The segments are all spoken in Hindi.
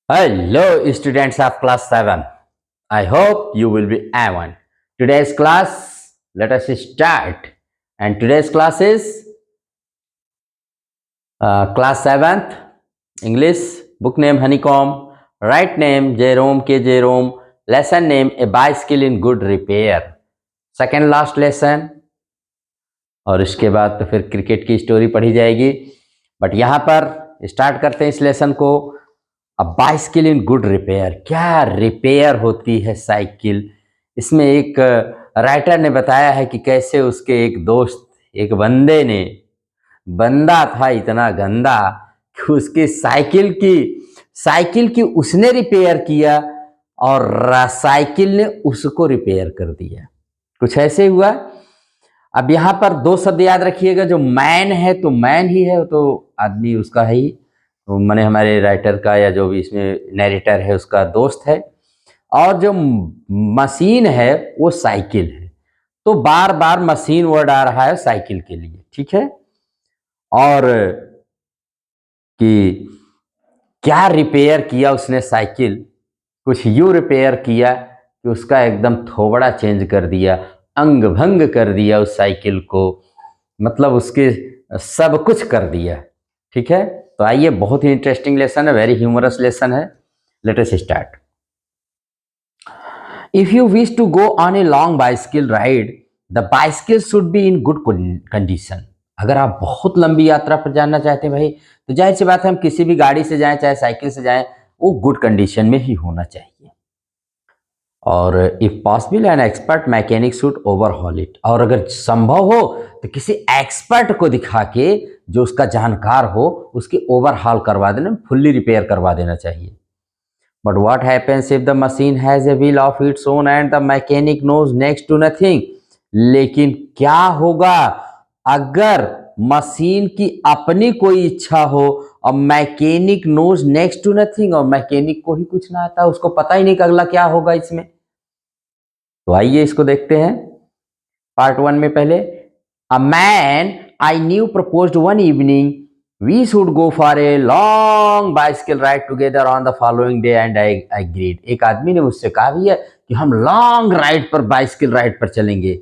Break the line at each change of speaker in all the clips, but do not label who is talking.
Hello, students of class 7. I hope you will be A1. Today's class, let us start. And today's class is class 7th, English, book name Honeycomb, right name Jerome K. Jerome, lesson name A Bicycle in Good Repair. Second last lesson. और इसके बाद तो फिर क्रिकेट की स्टोरी पढ़ी जाएगी, बट यहाँ पर स्टार्ट करते हैं इस लेसन को। अब बाइसिकल इन गुड रिपेयर, क्या रिपेयर होती है साइकिल। इसमें एक राइटर ने बताया है कि कैसे उसके एक दोस्त, एक बंदा था इतना गंदा कि उसकी साइकिल की उसने रिपेयर किया और साइकिल ने उसको रिपेयर कर दिया। कुछ ऐसे हुआ। अब यहाँ पर दो शब्द याद रखिएगा, जो मैन है तो मैन ही है, तो आदमी उसका है ही, तो मैंने हमारे राइटर का या जो भी इसमें नैरेटर है उसका दोस्त है, और जो मशीन है वो साइकिल है। तो बार बार मशीन वर्ड आ रहा है साइकिल के लिए, ठीक है। और कि क्या रिपेयर किया उसने साइकिल, कुछ यूं रिपेयर किया कि उसका एकदम थोबड़ा चेंज कर दिया, अंग भंग कर दिया उस साइकिल को, मतलब उसके सब कुछ कर दिया, ठीक है। तो आइए, बहुत ही इंटरेस्टिंग लेसन है, वेरी ह्यूमरस लेसन है। Let us start. If you wish to go on a long bicycle ride, the bicycle should be in good condition. अगर आप बहुत लंबी यात्रा पर जाना चाहते हैं भाई, तो जाहिर सी बात है हम किसी भी गाड़ी से जाएं चाहे साइकिल से जाएं, वो गुड कंडीशन में ही होना चाहिए। और if possible an expert mechanic should overhaul it, और अगर संभव हो तो किसी एक्सपर्ट को दिखा के, जो उसका जानकार हो, उसकी ओवरहॉल करवा देना, फुल्ली रिपेयर करवा देना चाहिए। But what happens if the machine has a wheel of its own and the mechanic knows next to nothing. लेकिन क्या होगा अगर मशीन की अपनी कोई इच्छा हो और mechanic knows next to nothing, और मैकेनिक को ही कुछ ना आता, उसको पता ही नहीं कि अगला क्या होगा इसमें। तो आइए इसको देखते हैं पार्ट 1 में। पहले, a man I knew proposed one evening we should go for a long bicycle ride together on the following day and I agreed. एक आदमी ने मुझसे कहा भैया कि हम लॉन्ग राइड पर, बाइसिकल राइड पर चलेंगे।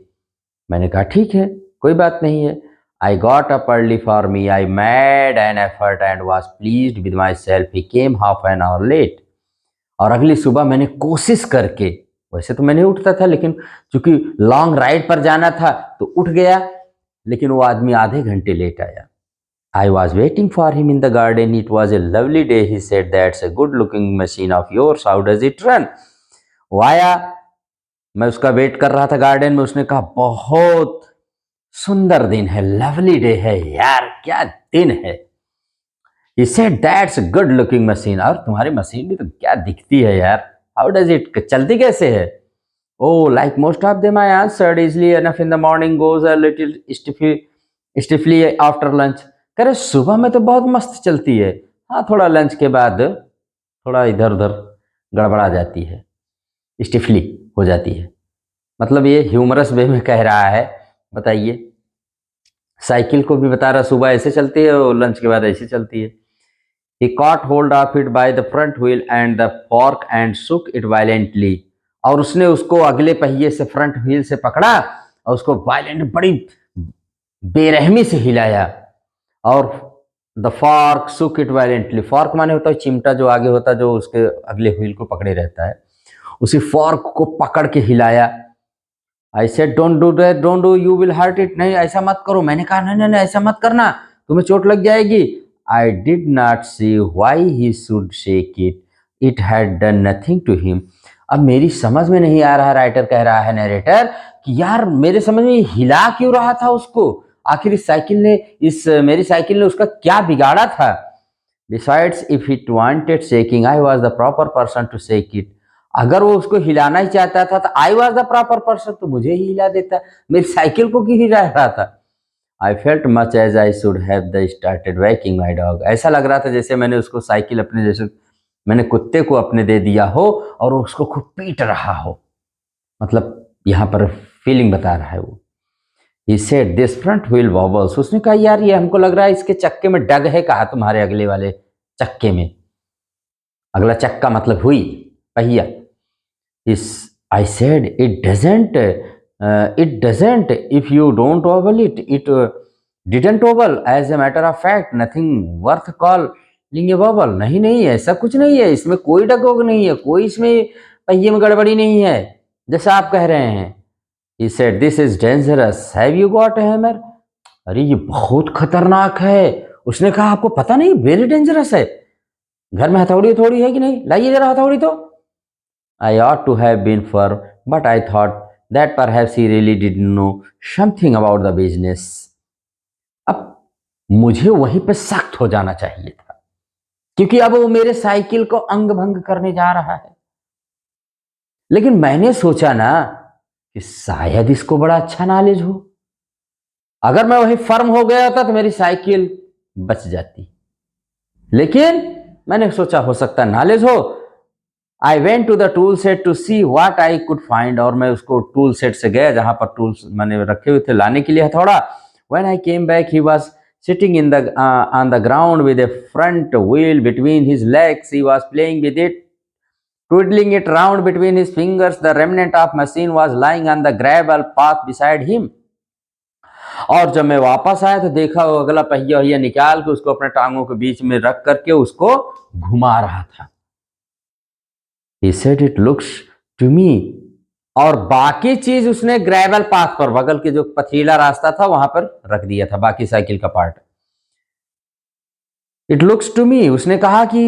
मैंने कहा ठीक है, कोई बात नहीं है। I got up early for me, I made an effort and was pleased with myself, he came half an hour late. और अगली सुबह मैंने कोशिश करके, वैसे तो मैंने उठता था, लेकिन चूंकि लॉन्ग राइड पर जाना था तो उठ गया, लेकिन वो आदमी आधे घंटे लेट आया। I was waiting for him in the garden. It was a lovely day. He said, that's a good looking machine of yours. How does it run? वो आया, मैं उसका वेट कर रहा था गार्डन में। उसने कहा बहुत सुंदर दिन है, लवली डे है यार, क्या दिन है। He said, that's a good looking machine. और तुम्हारी मशीन भी तो क्या दिखती है यार। How does it, चलती कैसे है? Oh, like most of them, I answered, easily enough in the morning, goes a little stiffly after lunch. कह रहे सुबह में तो बहुत मस्त चलती है, हाँ थोड़ा लंच के बाद थोड़ा इधर उधर गड़बड़ा जाती है, स्टिफली हो जाती है। मतलब ये ह्यूमरस वे में कह रहा है। बताइए, साइकिल को भी बता रहा सुबह ऐसे चलती है और लंच के बाद ऐसे चलती है। He caught hold of it by the front wheel and the fork and shook it violently. और उसने उसको अगले पहिए से, फ्रंट व्हील से पकड़ा और उसको वायलेंट, बड़ी बेरहमी से हिलाया। और the fork shook it violently, fork माने होता है चिमटा जो आगे होता है, जो उसके अगले व्हील को पकड़े रहता है, उसी फॉर्क को पकड़ के हिलाया। I said don't do that, don't do, you will hurt it. नहीं ऐसा मत करो। मैंने कहा नहीं नहीं नहीं, ऐसा मत करना, तुम्हें चोट लग जाएगी। I did not see why he should shake it, it had done nothing to him. अब मेरी समझ में नहीं आ रहा, राइटर कह रहा है, नरेटर, कि यार मेरे समझ में हिला क्यों रहा था उसको, आखिर मेरी साइकिल ने उसका क्या बिगाड़ा था। Besides if it wanted shaking, I was the proper person to shake it. अगर वो उसको हिलाना ही चाहता था तो I was the proper person, तो मुझे ही हिला देता, मेरी साइकिल को क्यों हिला रहा था। I felt much as I should have the started waking my dog. ऐसा लग रहा था जैसे मैंने उसको साइकिल अपने, जैसे मैंने कुत्ते को अपने दे दिया हो और वो उसको खूब पीट रहा हो। मतलब यहाँ पर फीलिंग बता रहा है वो। He said this front wheel wobbles. उसने कहा यार ये हमको लग रहा है इसके चक्के में डग है, कहा तुम्हारे अगले वाले चक्के में। अगला चक्का मतलब हुई, पहिया। इस I said it doesn't if you don't wobble it didn't wobble as a matter of fact nothing worth calling a wobble. नहीं नहीं, ऐसा कुछ नहीं है, इसमें कोई डगोग नहीं है, कोई इसमें पहिए में गड़बड़ी नहीं है जैसा आप कह रहे हैं। He said, "This is dangerous. Have you got a hammer?" अरे ये बहुत खतरनाक है। उसने कहा आपको पता नहीं, वेरी डेंजरस है। घर में हथौड़ी थोड़ी है कि नहीं, लाइए जरा हथौड़ी तो। I ought to have been firm, but I thought that perhaps he really didn't know something about the business. अब मुझे वहीं पे सख्त हो जाना चाहिए था, क्योंकि अब वो मेरे साइकिल को अंग भंग करने जा रहा है। लेकिन मैंने सोचा ना कि शायद इसको बड़ा अच्छा नॉलेज हो। अगर मैं वही फर्म हो गया होता तो मेरी साइकिल बच जाती, लेकिन मैंने सोचा हो सकता नॉलेज हो। I went to the tool set to see what I could find, और मैं उसको टूल सेट से गया जहां पर टूल्स मैंने रखे हुए थे लाने के लिए हथौड़ा। When I came back he was sitting in the on the ground with A front wheel between his legs. He was playing with it, twiddling it round between his fingers. The remnant of machine was lying on the gravel path beside him. और जब मैं वापस आया तो देखा वो अगला पहिया वहिया निकाल के उसको अपने टांगों के बीच में रख करके उसको घुमा रहा था। He said it looks to me, और बाकी चीज उसने ग्रेवल पाथ पर, बगल के जो पथरीला रास्ता था वहां पर रख दिया था, बाकी साइकिल का part. It looks to me, उसने कहा कि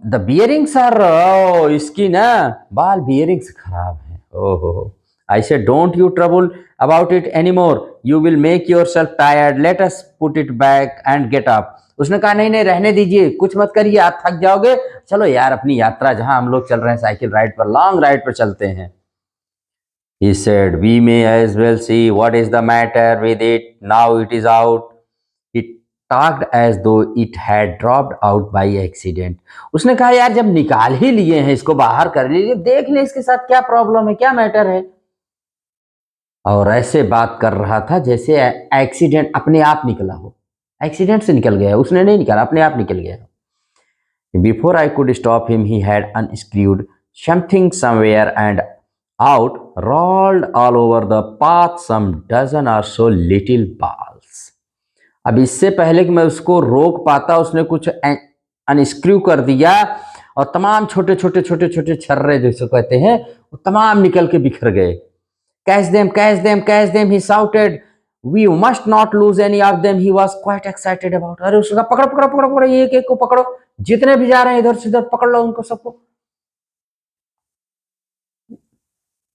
द बियरिंग्स आर, इसकी ना बाल बियरिंग्स खराब है। ओहो। आई said don't you trouble about it any more, you will make your self tired, let us put it back and get up. उसने कहा नहीं नहीं रहने दीजिए, कुछ मत करिए, आप थक जाओगे, चलो यार अपनी यात्रा जहां हम लोग चल रहे हैं साइकिल राइड पर, लॉन्ग राइड पर चलते हैं। He said, we may as well see what is the matter with it now it is out. It talked as though it had dropped out by accident. उसने कहा यार जब निकाल ही लिए हैं इसको बाहर कर लीजिए, देख ले इसके साथ क्या प्रॉब्लम है, क्या मैटर है। और ऐसे बात कर रहा था जैसे एक्सीडेंट अपने आप निकला हो, एक्सीडेंट से निकल गया, उसने नहीं निकाला, अपने आप निकल गया। Before I could stop him, he had unscrewed something somewhere and out rolled all over the path some dozen or so little balls. अब इससे पहले कि मैं उसको रोक पाता उसने कुछ अनस्क्रू कर दिया और तमाम छोटे छोटे छोटे छोटे छर्रे जैसे कहते हैं वो तमाम निकल के बिखर गए। Catch them catch them catch them, he shouted, we must not lose any of them. He was quite excited about, अरे उसका पकड़ो पकड़ो पकड़ो पकड़ो, एक एक को पकड़ो, जितने भी जा रहे हैं इधर से उधर पकड़ लो उनको सबको।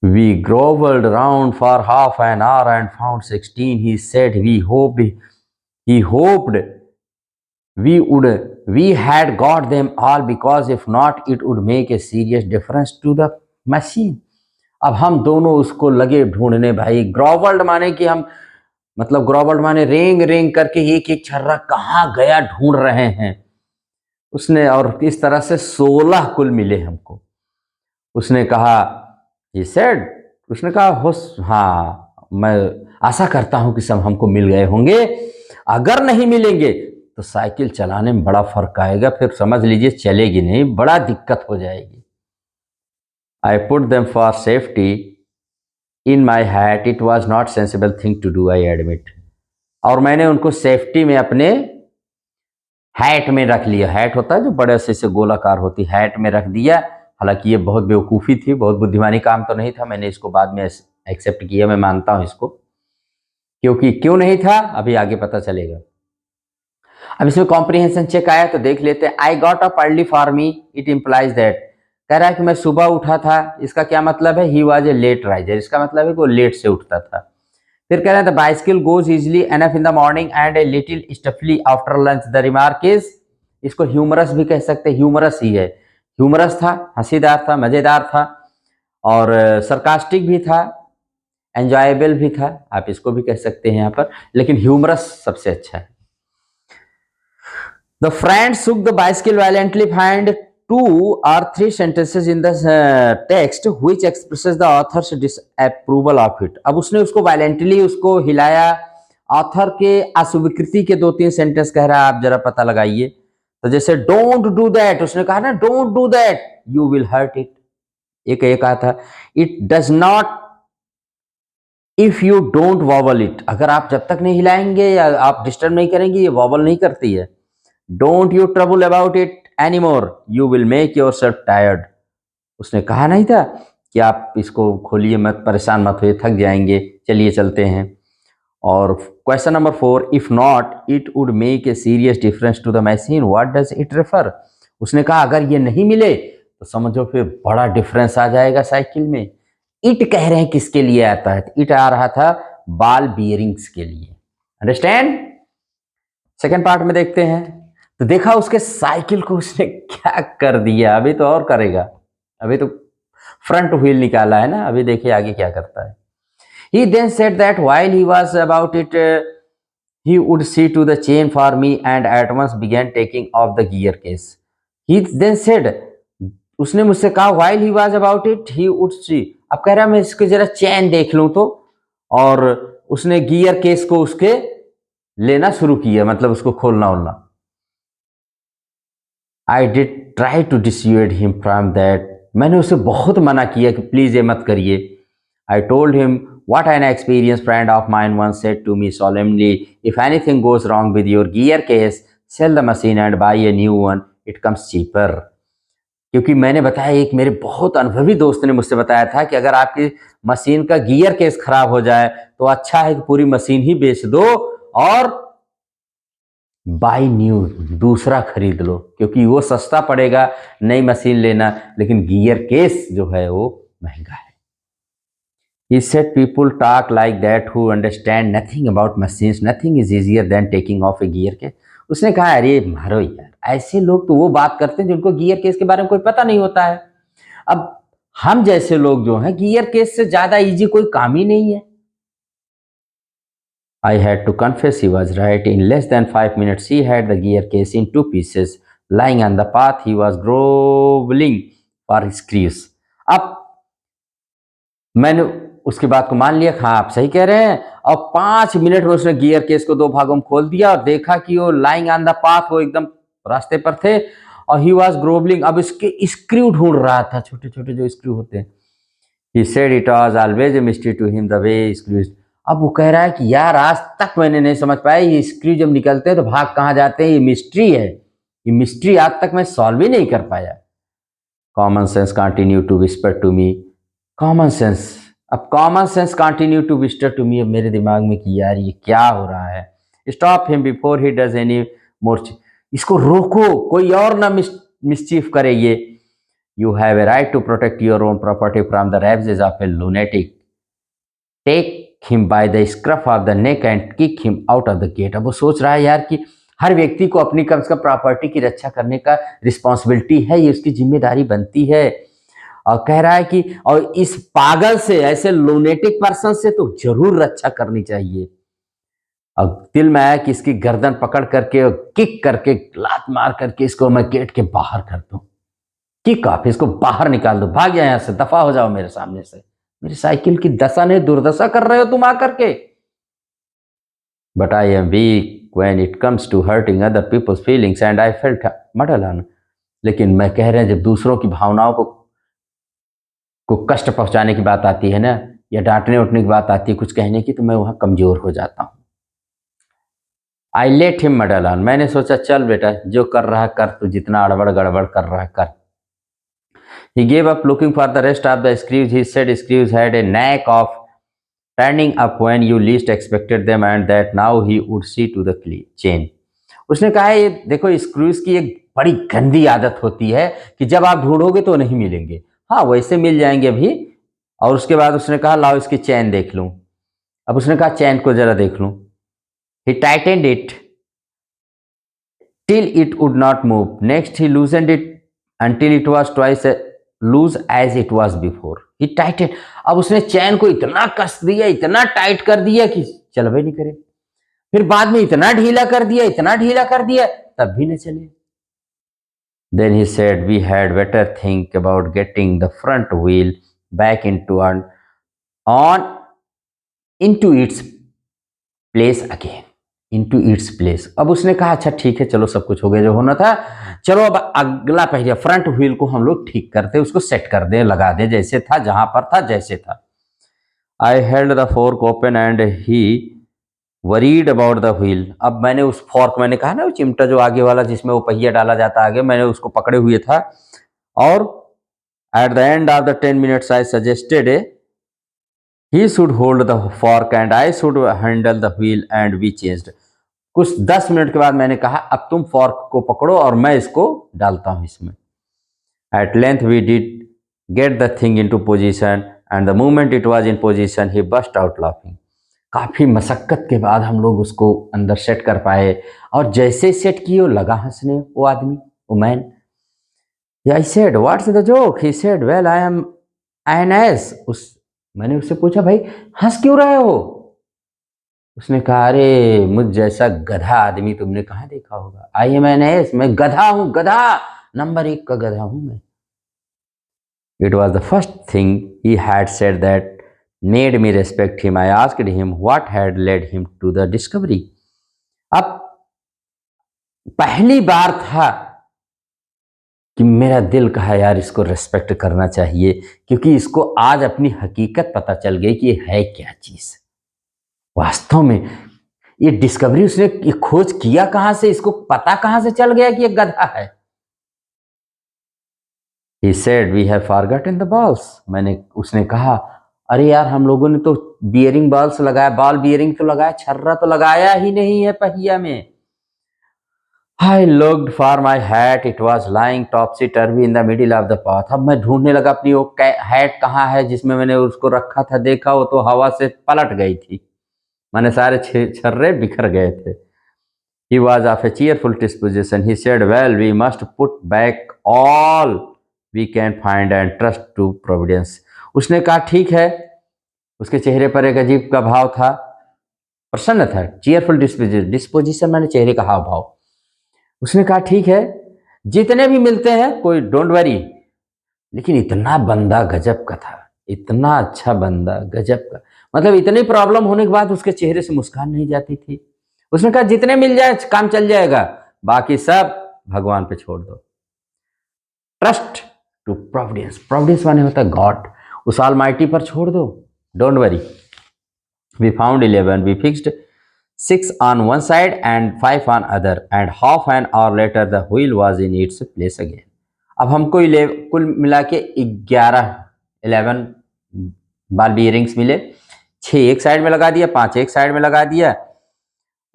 We grovelled round for half an hour and found 16. He said he hoped we had got them all, because if not it would make a serious difference to the machine. अब हम दोनों उसको लगे ढूंढने भाई। ग्रोवल्ड माने कि हम, मतलब ग्रोवल्ड माने रेंग रेंग करके एक एक छर्रा कहाँ गया ढूंढ रहे हैं उसने, और इस तरह से 16 कुल मिले हमको। उसने कहा he said, उसने कहा हो, हाँ मैं आशा करता हूं कि सब हमको मिल गए होंगे, अगर नहीं मिलेंगे तो साइकिल चलाने में बड़ा फर्क आएगा, फिर समझ लीजिए चलेगी नहीं, बड़ा दिक्कत हो जाएगी। I put them for safety in my hat, it was not sensible thing to do, I admit. और मैंने उनको सेफ्टी में अपने हैट में रख लिया। हैट होता है जो बड़े से गोलाकार होती, हैट में रख दिया। हालांकि ये बहुत बेवकूफ़ी थी, बहुत बुद्धिमानी काम तो नहीं था, मैंने इसको बाद में एक्सेप्ट किया, मैं मानता हूँ इसको, क्योंकि क्यों नहीं था अभी आगे पता चलेगा। अब इसमें कॉम्प्रिहेंशन चेक आया तो देख लेते हैं। आई got up early for me, it implies that, कह रहा है कि मैं सुबह उठा था, इसका क्या मतलब है, he was a late riser, इसका मतलब है कि वो लेट से उठता था। फिर कह रहे हैं the bicycle goes easily enough in the morning and a little stuffily after lunch. The remark is, इसको ह्यूमरस भी कह सकते हैं, ह्यूमरस ही है, ह्यूमरस था, हंसीदार था, मजेदार था, और सरकास्टिक भी था, एंजॉयबल भी था, आप इसको भी कह सकते हैं यहाँ पर, लेकिन ह्यूमरस सबसे अच्छा है। The friends took the bicycle violently, find 2 or 3 sentences in the text which expresses the author's disapproval of it. अब उसने उसको वायलेंटली उसको हिलाया, ऑथर के अस्वीकृति के 2-3 सेंटेंस कह रहा है, आप जरा पता लगाइए। तो जैसे डोंट डू दैट, उसने कहा ना don't do that, you will hurt it. एक कहा था it does not if you don't wobble it, अगर आप जब तक नहीं हिलाएंगे या आप डिस्टर्ब नहीं करेंगे ये वॉबल नहीं करती है। Don't you trouble about it any more, you will make your self tired. उसने कहा नहीं था कि आप इसको खोलिए मत, परेशान मत होइए, थक जाएंगे, चलिए चलते हैं। और question number 4, if not it would make a serious difference to the machine, what does it refer. उसने कहा अगर ये नहीं मिले तो समझो फिर बड़ा डिफरेंस आ जाएगा साइकिल में। इट कह रहे हैं किसके लिए आता है, इट आ रहा था बॉल बियरिंग्स के लिए। अंडरस्टैंड। सेकेंड पार्ट में देखते हैं। तो देखा उसके साइकिल को उसने क्या कर दिया, अभी तो और करेगा, अभी तो फ्रंट व्हील निकाला है ना, अभी देखिए आगे क्या करता है। He then said that while he was about it, he would see to the chain for me and at once began taking off the gear case. He then said, उसने मुझसे कहा while he was about it, he would see. अब कह रहा मैं इसको जरा चैन देख लूं तो, और उसने गियर केस को उसके लेना शुरू किया, मतलब उसको खोलना वोलना। I did try to dissuade him from that. मैंने उसे बहुत मना किया कि प्लीज ये मत करिए। I told him what an experienced friend of mine once said to me solemnly, if anything goes wrong with your gear case, sell the machine and buy a new one, it comes cheaper. क्योंकि मैंने बताया, एक मेरे बहुत अनुभवी दोस्त ने मुझसे बताया था कि अगर आपकी मशीन का गियर केस खराब हो जाए तो अच्छा है कि पूरी मशीन ही बेच दो और बाई न्यू, दूसरा खरीद लो, क्योंकि वो सस्ता पड़ेगा नई मशीन लेना, लेकिन गियर केस जो है वो महंगा है। He said people talk like that who understand nothing about machines. Nothing is easier than taking off a gear case. उसने कहा अरे मारो यार, ऐसे लोग तो वो बात करते हैं जिनको गियर केस के बारे में कोई पता नहीं होता है। अब हम जैसे लोग जो हैं, गियर केस से ज्यादा इजी कोई काम ही नहीं है। I had to confess he was right. In less than 5 minutes, he had the gear case in two pieces. Lying on the path, he was groveling for screws. अब मैंने उसकी बात को मान लिया, हाँ आप सही कह रहे हैं, और 5 मिनट में उसने गियर केस को दो भागों में खोल दिया और देखा कि वो लाइंग ऑन द पाथ, वो एकदम रास्ते पर थे, और ही वाज ग्रोबलिंग, अब इसके स्क्रू ढूंढ रहा था, छोटे छोटे जो स्क्रू होते हैं। He said it was always a mystery to him the way screws. अब वो कह रहा है कि यार आज तक मैंने नहीं समझ पाया ये स्क्रू जब निकलते हैं तो भाग कहाँ जाते हैं, ये मिस्ट्री है, ये मिस्ट्री आज तक मैं सॉल्व ही नहीं कर पाया। Common sense continue to whisper to me. Common sense, अब common sense continue to whisper to me, अब मेरे दिमाग में कि यार ये क्या हो रहा है। Stop him before he does any more, इसको रोको, कोई और ना मिसचीफ करे ये। You have a right to protect your own property from the ravages of a lunatic, take him by the scruff of the neck and kick him out of the gate. अब वो सोच रहा है यार कि हर व्यक्ति को अपनी कम से कम प्रॉपर्टी की रक्षा करने का रिस्पॉन्सिबिलिटी है, ये उसकी जिम्मेदारी बनती है। और कह रहा है कि और इस पागल से, ऐसे लूनेटिक पर्सन से तो जरूर रक्षा करनी चाहिए। और दिल में आया कि इसकी गर्दन पकड़ करके और किक करके, लात मार करके इसको मैं गेट के बाहर कर दूं, किक ऑफ, इसको बाहर निकाल दो, भाग जाए यहां से, दफा हो जाओ मेरे सामने से, मेरी साइकिल की दशा ने दुर्दशा कर रहे हो तुम आकर के। But I am weak when it comes to hurting other people's feelings and I felt maudlin. लेकिन मैं कह रहे हैं जब दूसरों की भावनाओं को कष्ट पहुंचाने की बात आती है ना, या डांटने उठने की बात आती है, कुछ कहने की, तो मैं वहां कमजोर हो जाता हूं। आई लेट हिम मडलन, मैंने सोचा चल बेटा जो कर रहा है कर, तू जितना अड़बड़ गड़बड़ कर रहा है कर। He gave up looking for the rest of the screws. He said screws had a knack of turning up when you least expected them and that now he would see to the chain. उसने कहा ये देखो, स्क्रूज की एक बड़ी गंदी आदत होती है कि जब आप ढूंढोगे तो नहीं मिलेंगे, हाँ वैसे मिल जाएंगे अभी। और उसके बाद उसने कहा लाओ इसकी चैन देख लूं। अब उसने कहा चैन को जरा देख लूं। He tightened it till it would not move. Next he loosened it until it was twice as loose as it was before. He tightened. अब उसने चैन को इतना कस दिया, इतना टाइट कर दिया कि चल भी नहीं करे। फिर बाद में इतना ढीला कर दिया, इतना ढीला कर दिया, तब भी न चले। Then he said we had better think about getting the front wheel back on into its place again. Into its place. अब उसने कहा अच्छा ठीक है, चलो सब कुछ हो गया जो होना था, चलो अब अगला पहिया फ्रंट व्हील को हम लोग ठीक करते, उसको सेट कर दे, लगा दे जैसे था, जहां पर था जैसे था। I held the fork open and he worried about the wheel. अब मैंने उस फोर्क, मैंने कहा ना वो चिमटा जो आगे वाला जिसमें वो पहिया डाला जाता आगे, मैंने उसको पकड़े हुए था। और at the end of the 10 minutes I suggested he should hold the fork and I should handle the wheel and we changed. कुछ 10 मिनट के बाद मैंने कहा अब तुम फॉर्क को पकड़ो और मैं इसको डालता हूं इसमें। At length we did get the thing into position and the moment it was in position he burst out laughing. काफी मशक्कत के बाद हम लोग उसको अंदर सेट कर पाए, और जैसे सेट किए वो लगा हंसने, वो आदमी, वो man. I said what's the joke, he said well I am an ass. उस मैंने उससे पूछा भाई हंस क्यों रहे हो? उसने कहा अरे मुझ जैसा गधा आदमी तुमने कहाँ देखा होगा, आई एम एन एस, मैं गधा हूं, गधा, नंबर 1 का गधा हूं मैं। It was the first thing he had said that made me respect him. I asked him what had led him to the discovery. अब पहली बार था कि मेरा दिल कहा यार इसको रेस्पेक्ट करना चाहिए, क्योंकि इसको आज अपनी हकीकत पता चल गई कि ये है क्या चीज वास्तव में। ये डिस्कवरी उसने, ये खोज किया कहां से, इसको पता कहां से चल गया कि ये गधा है। He said we have forgotten the balls। उसने कहा अरे यार हम लोगों ने तो बियरिंग बॉल्स लगाया, बॉल बियरिंग तो लगाया, छर्रा तो लगाया ही नहीं है पहिया में। I looked for my hat, it was lying topsy turvy in the middle of the path। अब मैं ढूंढने लगा अपनी वो हैट कहाँ है जिसमें मैंने उसको रखा था, देखा वो तो हवा से पलट गई थी, मैंने सारे छर्रे बिखर गए थे। He was of a cheerful disposition। He said, well, we must put back all we can find and trust to providence। उसने कहा ठीक है। उसके चेहरे पर एक अजीब का भाव था, प्रसन्न था, चीयरफुल डिस्पोजिशन माने चेहरे का हाव भाव। उसने कहा ठीक है, जितने भी मिलते हैं कोई डोंट वरी। लेकिन इतना बंदा गजब का था, इतना अच्छा बंदा गजब का, मतलब इतनी प्रॉब्लम होने के बाद उसके चेहरे से मुस्कान नहीं जाती थी। उसने कहा जितने मिल जाए काम चल जाएगा, बाकी सब भगवान पे छोड़ दो। ट्रस्ट टू प्रोविडेंस, प्रोविडेंस माने होता है गॉड, उस ऑलमाइटी पर छोड़ दो, don't worry. We found 11, we fixed 6 on one side and 5 on other and half an hour later the wheel was in its place again। अब हमको कुल मिला के 11 बाल बियरिंग्स मिले, 6 एक साइड में लगा दिया, 5 एक साइड में लगा दिया।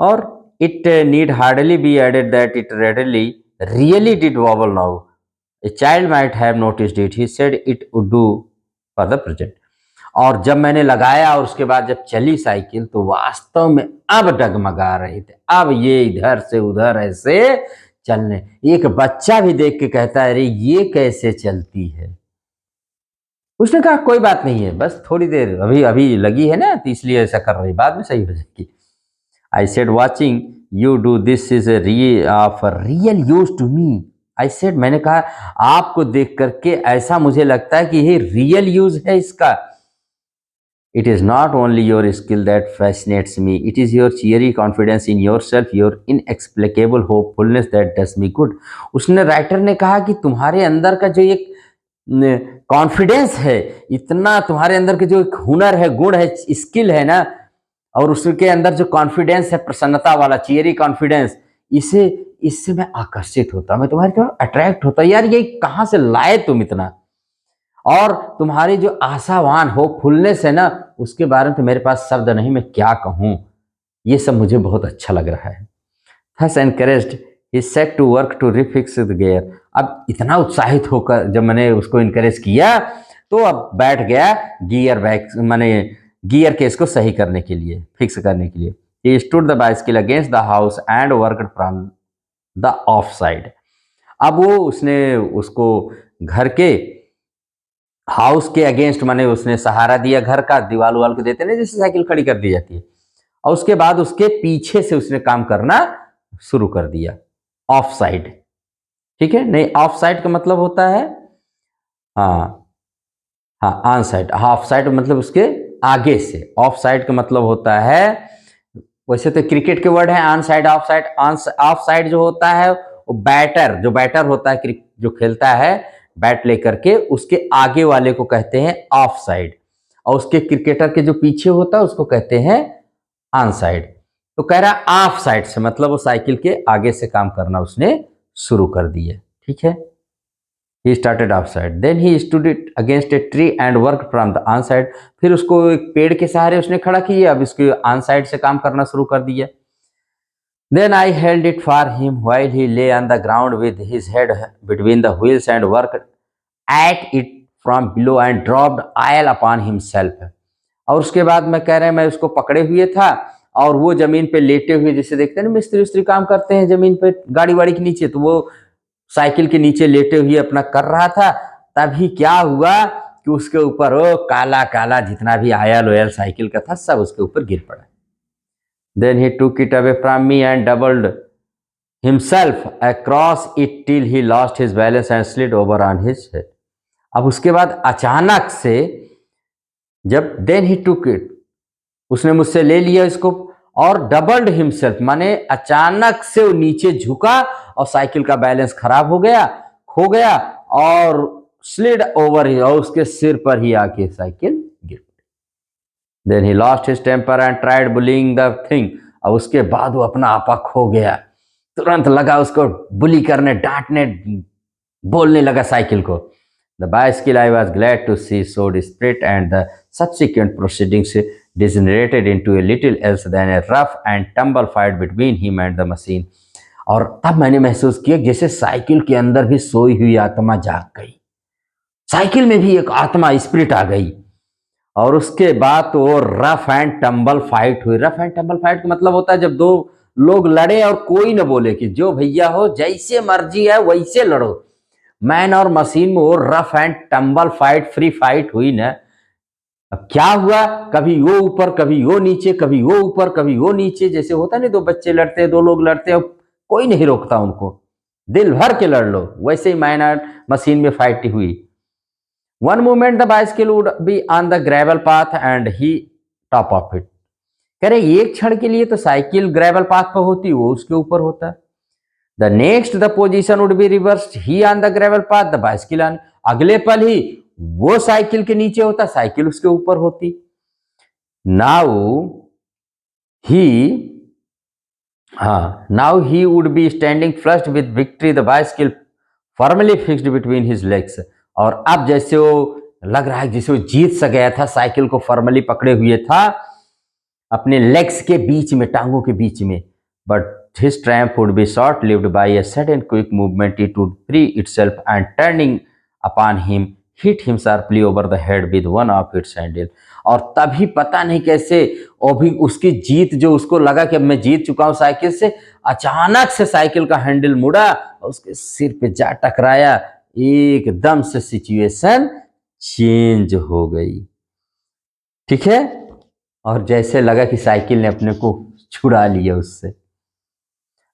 और it need hardly be added that it readily really did wobble now। A child might have noticed it। He said it would do for the present। और जब मैंने लगाया और उसके बाद जब चली साइकिल तो वास्तव में अब डगमगा रहे थे, अब ये इधर से उधर ऐसे चलने, एक बच्चा भी देख के कहता है अरे ये कैसे चलती है। उसने कहा कोई बात नहीं है, बस थोड़ी देर अभी अभी लगी है ना, तो इसलिए ऐसा कर रही, बाद में सही हो जाएगी। I said watching you do this is of real use to me. I said मैंने कहा आपको देख करके ऐसा मुझे लगता है कि ये रियल यूज है इसका। It is not only your skill that fascinates me, it is your cheery confidence in yourself, your inexplicable hopefulness that does me good। उसने, राइटर ने कहा कि तुम्हारे अंदर का जो एक कॉन्फिडेंस है, इतना तुम्हारे अंदर के जो एक हुनर है, गुण है, स्किल है ना, और उसके अंदर जो कॉन्फिडेंस है, प्रसन्नता वाला चीयरी कॉन्फिडेंस, इसे इससे मैं आकर्षित होता, मैं तुम्हारी तरफ अट्रैक्ट होता। यार ये कहाँ से लाए तुम इतना, और तुम्हारी जो आशावान होपफुलनेस है ना, उसके बारे में तो मेरे पास शब्द नहीं, मैं क्या कहूँ, ये सब मुझे बहुत अच्छा लग रहा है। Thus encouraged, he set to work to refix the gear। अब इतना उत्साहित होकर जब मैंने उसको इनकरेज किया तो अब बैठ गया गियर बैक, माने गियर केस को सही करने के लिए, फिक्स करने के लिए। He stood the bicycle against the house and worked from the off side। अब वो उसने उसको घर के हाउस के अगेंस्ट, माने उसने सहारा दिया घर का, दीवार उवाल को देते ना जैसे साइकिल खड़ी कर दी जाती है, और उसके बाद उसके पीछे से उसने काम करना शुरू कर दिया, ऑफ साइड। ठीक है, नहीं ऑफ साइड का मतलब होता है, हाँ हाँ ऑन साइड, हाफ साइड मतलब उसके आगे से, ऑफ साइड का मतलब होता है वैसे तो क्रिकेट के वर्ड है on side of side. Of side जो होता है वो बैटर होता है, जो खेलता है बैट लेकर के, उसके आगे वाले को कहते हैं ऑफ साइड, और उसके क्रिकेटर के जो पीछे होता है उसको कहते हैं ऑन साइड। तो कह रहा ऑफ साइड से मतलब वो साइकिल के आगे से काम करना उसने शुरू कर दिया। ठीक है, he started offside, then he stood it against a tree and worked from the on side। फिर उसको एक पेड़ के सहारे उसने खड़ा किया, अब इसके ऑन साइड से काम करना शुरू कर दिया। Then I held it for him while he lay on the ground with his head between the wheels and worked at it from below and dropped oil upon himself। और उसके बाद मैं कह रहे हैं मैं उसको पकड़े हुए था और वो जमीन पे लेटे हुए, जैसे देखते हैं ना मिस्त्री उस्त्री काम करते हैं जमीन पे गाड़ी वाड़ी के नीचे, तो वो साइकिल के नीचे लेटे हुए अपना कर रहा था। तभी क्या हुआ कि उसके ऊपर वो काला काला जितना भी आयल ओयल साइकिल का था सब उसके ऊपर गिर पड़ा। Then he took it away from me and doubled himself across it till he lost his balance and slid over on his head. अब उसके बाद अचानक से जब देन ही टूक इट, उसने मुझसे ले लिया इसको और डबल्ड हिमसेल्फ माने अचानक से वो नीचे झुका और साइकिल का बैलेंस खराब हो गया, खो गया और स्लिड ओवर ही, और उसके सिर पर ही आके साइकिल गिर पड़ी। Then he lost his temper and tried pulling the thing. अब उसके बाद वो अपना आपा खो गया, तुरंत लगा उसको बुली करने, डांटने, बोलने लगा साइकिल को। The bicycle I was glad to see showed spirit and the subsequent proceedings degenerated into a little else than a rough and tumble fight between him and the machine। और तब मैंने महसूस किया जैसे साइकिल के अंदर भी सोई हुई आत्मा जाग गई, साइकिल में भी एक आत्मा स्पिरिट आ गई। और उसके बाद तो वो रफ एंड टम्बल फाइट हुई। रफ एंड टम्बल फाइट का मतलब होता है जब दो लोग लड़े और कोई न बोले कि जो भैया हो जैसे मर्जी है वैसे लड़ो। मैन और मशीन में वो rough and tumble fight, free fight हुई ना। अब क्या हुआ, कभी वो ऊपर कभी वो नीचे, कभी वो ऊपर कभी वो नीचे, जैसे होता नहीं दो बच्चे लड़ते हैं, दो लोग लड़ते हैं, कोई नहीं रोकता उनको, दिल भर के लड़ लो, वैसे ही मैन और मशीन में फाइट हुई। One moment the bicycle would be on the gravel path and he top of it. कह रहे एक क्षण के लिए तो साइकिल ग्रेवल पाथ पर होती, वो उसके ऊपर होता। The next the position would be reversed, he on the gravel path, the bicycle on। अगले पल ही वो साइकिल के नीचे होता, साइकिल उसके ऊपर होती। Now he would be standing flushed with victory, the bicycle firmly fixed between his legs। और अब जैसे वो लग रहा है जैसे वो जीत सा गया था, साइकिल को फॉर्मली पकड़े हुए था अपने लेग्स के बीच में, टांगों के बीच में। But his triumph would be short-lived by a sudden quick movement, it would free itself and turning upon him hit him sharply over the head with one of its handle। और तभी पता नहीं कैसे और भी उसकी जीत, जो उसको लगा कि अब मैं जीत चुका हूं साइकिल से, अचानक से साइकिल का हैंडल मुड़ा और उसके सिर पे जा टकराया। एकदम से सिचुएशन चेंज हो गई। ठीक है, और जैसे लगा कि साइकिल ने अपने को छुड़ा लिया उससे।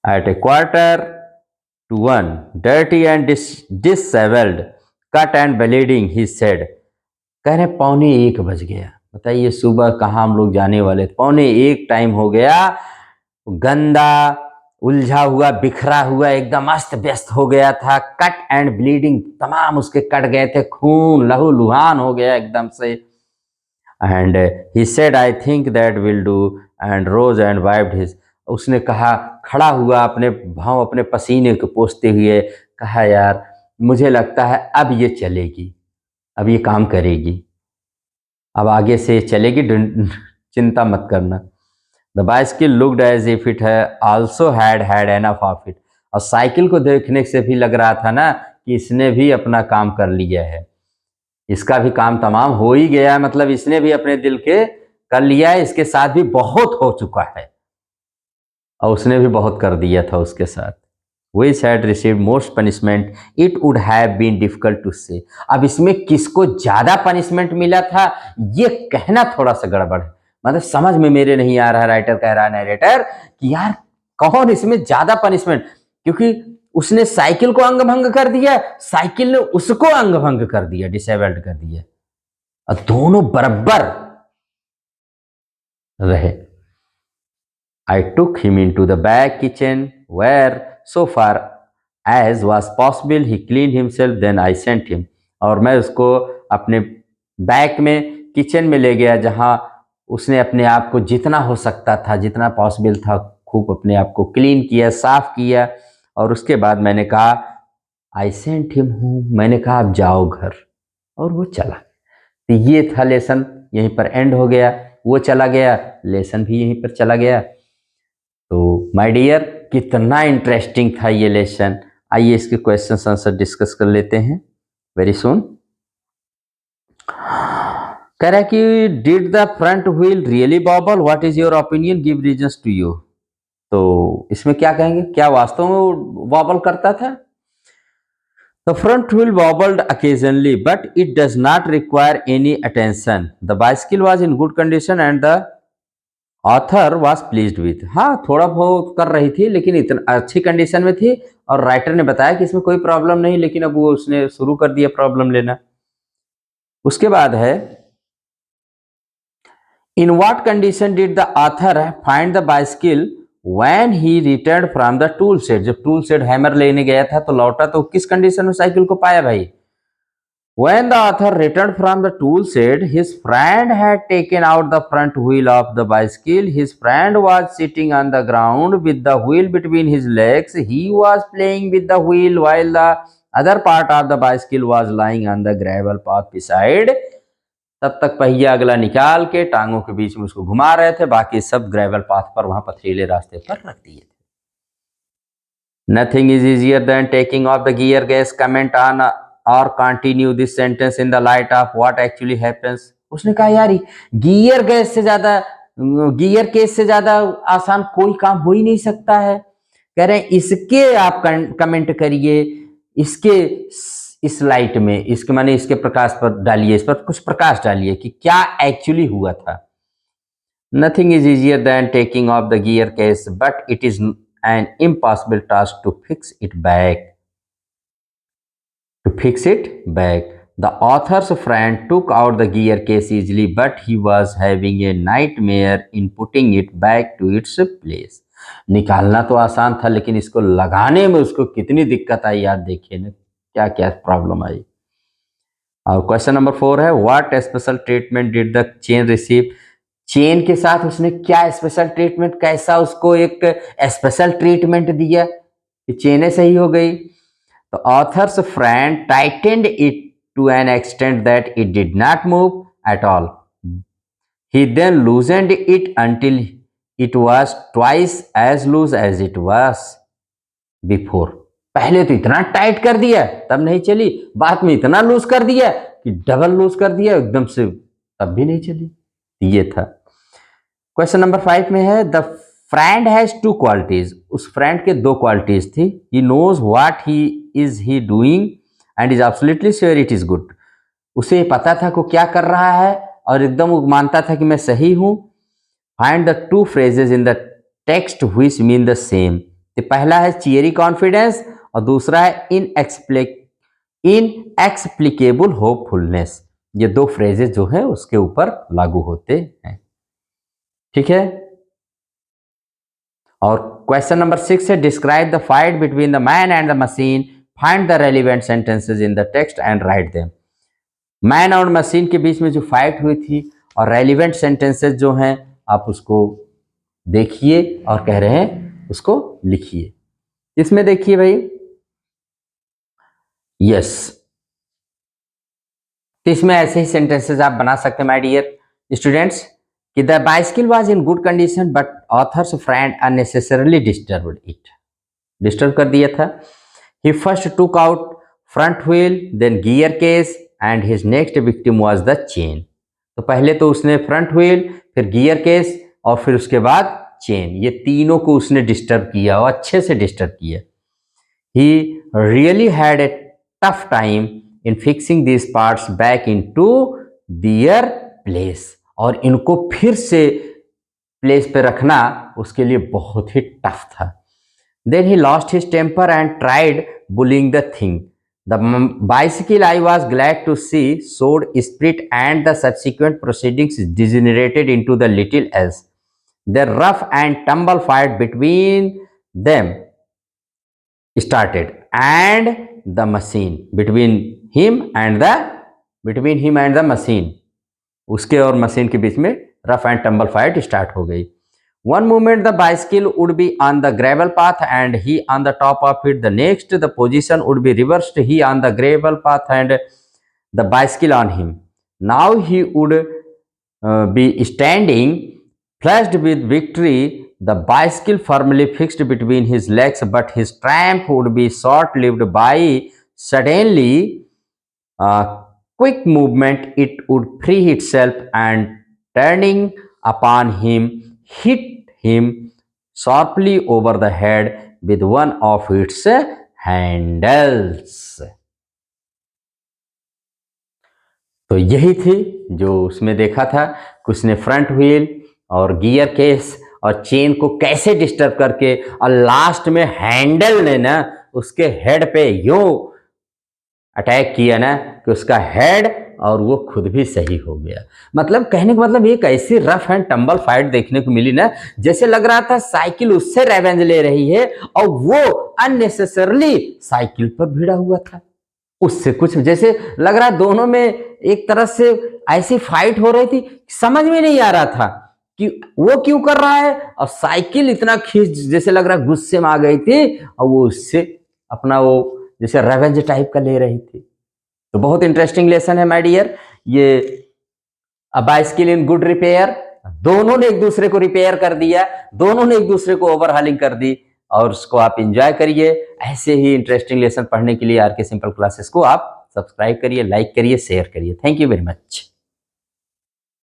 At a 1:15, dirty and disheveled, cut and bleeding, he said। कह रहे 1:15 बज गया। बताइए सुबह कहाँ हम लोग जाने वाले, 1:15 टाइम हो गया। गंदा, उलझा हुआ, बिखरा हुआ, एकदम अस्त व्यस्त हो गया था। कट एंड ब्लीडिंग, तमाम उसके कट गए थे, खून लहू लुहान हो गया एकदम से। And he said I think that will do and rose and wiped his. उसने कहा, खड़ा हुआ, अपने भाव अपने पसीने को पोंछते हुए कहा, यार मुझे लगता है अब ये चलेगी, अब ये काम करेगी, अब आगे से चलेगी, चिंता मत करना। The bicycle looked as if it also had enough of it. और साइकिल को देखने से भी लग रहा था ना कि इसने भी अपना काम कर लिया है, इसका भी काम तमाम हो ही गया है, मतलब इसने भी अपने दिल के कर लिया है, इसके साथ भी बहुत हो चुका है और उसने भी बहुत कर दिया था उसके साथ। Which had received most punishment, it would have been difficult to say। अब इसमें किसको ज्यादा पनिशमेंट मिला था ये कहना थोड़ा सा गड़बड़ है, मतलब समझ में मेरे नहीं आ रहा। राइटर कह रहा है, नरेटर, कि यार कौन इसमें ज्यादा पनिशमेंट, क्योंकि उसने साइकिल को अंग भंग कर दिया, साइकिल ने उसको अंग भंग कर दिया, डिसेबल्ड कर दिया, और दोनों बराबर रहे। I took him into the back kitchen where, so far as was possible, he cleaned himself. Then I sent him. और मैं उसको अपने बैक में किचन में ले गया जहाँ उसने अपने आप को जितना हो सकता था, जितना पॉसिबल था, खूब अपने आप को क्लीन किया, साफ किया। और उसके बाद मैंने कहा आई सेंट हिम होम, मैंने कहा आप जाओ घर, और वो चला। तो ये था लेसन, यहीं पर एंड हो गया। वो चला गया, लेसन भी यहीं पर चला गया। तो माय डियर, कितना इंटरेस्टिंग था ये लेसन। आइए इसके क्वेश्चन आंसर डिस्कस कर लेते हैं वेरी सुन। कह रहा है कि did the front wheel really wobble, what is your opinion, give reasons to you. तो इसमें क्या कहेंगे, क्या वास्तव में वो वॉबल करता था? The front wheel wobbled occasionally, but it does not require any attention. The bicycle was in good condition and the author was pleased with. हाँ, थोड़ा बहुत कर रही थी लेकिन इतना अच्छी कंडीशन में थी, और राइटर ने बताया कि इसमें कोई प्रॉब्लम नहीं, लेकिन अब वो उसने शुरू कर दिया प्रॉब्लम लेना। उसके बाद है in what condition did the author find the bicycle when he return from the tool shed. जब टूल शेड हैमर लेने गया था तो लौटा तो किस कंडीशन में साइकिल को पाया भाई? When the author returned from the tool shed, his friend had taken out the front wheel of the bicycle. His friend was sitting on the ground with the wheel between his legs. He was playing with the wheel while the other part of the bicycle was lying on the gravel path beside. तब तक पहिया अगला निकाल के टांगों के बीच में उसको घुमा रहे थे, बाकी सब ग्रेवल पाथ पर वहां पथरीले रास्ते पर रख दिए थे। Nothing is easier than taking off the gear gas. Comment on or continue this sentence in the light of what actually happens. उसने कहा यार गियर गैस से ज्यादा, गियर केस से ज्यादा आसान कोई काम हो ही नहीं सकता है। कह रहे हैं इसके आप कमेंट करिए, इसके इस लाइट में, इसके माने इसके प्रकाश पर डालिए, इस पर कुछ प्रकाश डालिए कि क्या एक्चुअली हुआ था। Nothing is easier than taking off the gear case, but it is an impossible task to fix it back. The author's friend took out the gear case easily, but he was having a nightmare in putting it back to its place. निकालना तो आसान था लेकिन इसको लगाने में उसको कितनी दिक्कत आई, याद देखिए ना क्या क्या प्रॉब्लम आई। और क्वेश्चन नंबर 4 है what special treatment did the chain receive. Chain के साथ उसने क्या स्पेशल ट्रीटमेंट, कैसा उसको एक स्पेशल ट्रीटमेंट दिया कि चेनें सही हो गई। तो author's friend tightened it to an extent that it did not move at all. He then loosened it until it was twice as loose as it was before. पहले तो इतना टाइट कर दिया तब नहीं चली, बाद में इतना लूज कर दिया कि डबल लूज कर दिया एकदम से, तब भी नहीं चली। ये था। क्वेश्चन नंबर 5 में है the friend has two qualities. उस फ्रेंड के दो क्वालिटीज थी। He knows what he is he doing and is absolutely sure it is good. उसे पता था को क्या कर रहा है और एकदम वो मानता था कि मैं सही हूं। Find the two phrases in the text which mean the same. तो पहला है चियरी कॉन्फिडेंस और दूसरा है इनएक्सप्लिकेबल होपफुलनेस। ये दो फ्रेजेस जो है उसके ऊपर लागू होते हैं। ठीक है। और क्वेश्चन नंबर 6 है describe the fight between the man and the machine, find the relevant sentences in the text and write them. Man और मशीन के बीच में जो फाइट हुई थी और रेलिवेंट सेंटेंसेस जो हैं आप उसको देखिए और कह रहे हैं उसको लिखिए। इसमें देखिए भाई, यस, तो इसमें ऐसे ही सेंटेंसेस आप बना सकते हैं माय डियर स्टूडेंट्स कि the bicycle was in good condition but author's friend unnecessarily disturbed it. Disturb कर दिया था। He first took out front wheel then gear case and his next victim was the chain. तो पहले तो उसने फ्रंट व्हील, फिर गियर केस और फिर उसके बाद चेन, ये तीनों को उसने डिस्टर्ब किया और अच्छे से डिस्टर्ब किया। He really had a tough time in fixing this parts back into their place. और इनको फिर से प्लेस पे रखना उसके लिए बहुत ही टफ था। Then he lost his temper and tried pulling the thing. The bicycle I was glad to C showed spirit and the subsequent proceedings degenerated into the little else. the rough and tumble fight between them started, and the machine between him and the machine, उसके और मशीन के बीच में rough and tumble fight start हो गई. One moment the bicycle would be on the gravel path and he on the top of it. The next the position would be reversed. He on the gravel path and the bicycle on him. Now he would be standing flushed with victory, the bicycle firmly fixed between his legs, but his triumph would be short-lived. By suddenly quick movement, it would free itself and turning upon him, hit him sharply over the head with one of its handles. तो यही थी जो उसमें देखा था कि उसने फ्रंट व्हील और गियर केस और चेन को कैसे डिस्टर्ब करके और लास्ट में हैंडल ने ना उसके हेड पे यूं अटैक किया ना कि उसका हेड और वो खुद भी सही हो गया. मतलब कहने का मतलब एक ऐसी रफ एंड टम्बल फाइट देखने को मिली ना, जैसे लग रहा था साइकिल उससे रेवेंज ले रही है और वो अननेसेसरली साइकिल पर भिड़ा हुआ था. उससे कुछ जैसे लग रहा दोनों में एक तरह से ऐसी फाइट हो रही थी, समझ में नहीं आ रहा था कि वो क्यों कर रहा है, और साइकिल इतना खींच जैसे लग रहा गुस्से में आ गई थी और वो उससे अपना वो जैसे रेवेंज टाइप का ले रही थी. तो बहुत इंटरेस्टिंग लेसन है माय डियर ये. A bicycle in good repair, दोनों ने एक दूसरे को रिपेयर कर दिया, दोनों ने एक दूसरे को ओवरहालिंग कर दी, और उसको आप एंजॉय करिए. ऐसे ही इंटरेस्टिंग लेसन पढ़ने के लिए आर के सिंपल क्लासेस को आप सब्सक्राइब करिए, लाइक करिए, शेयर करिए. Thank you very much.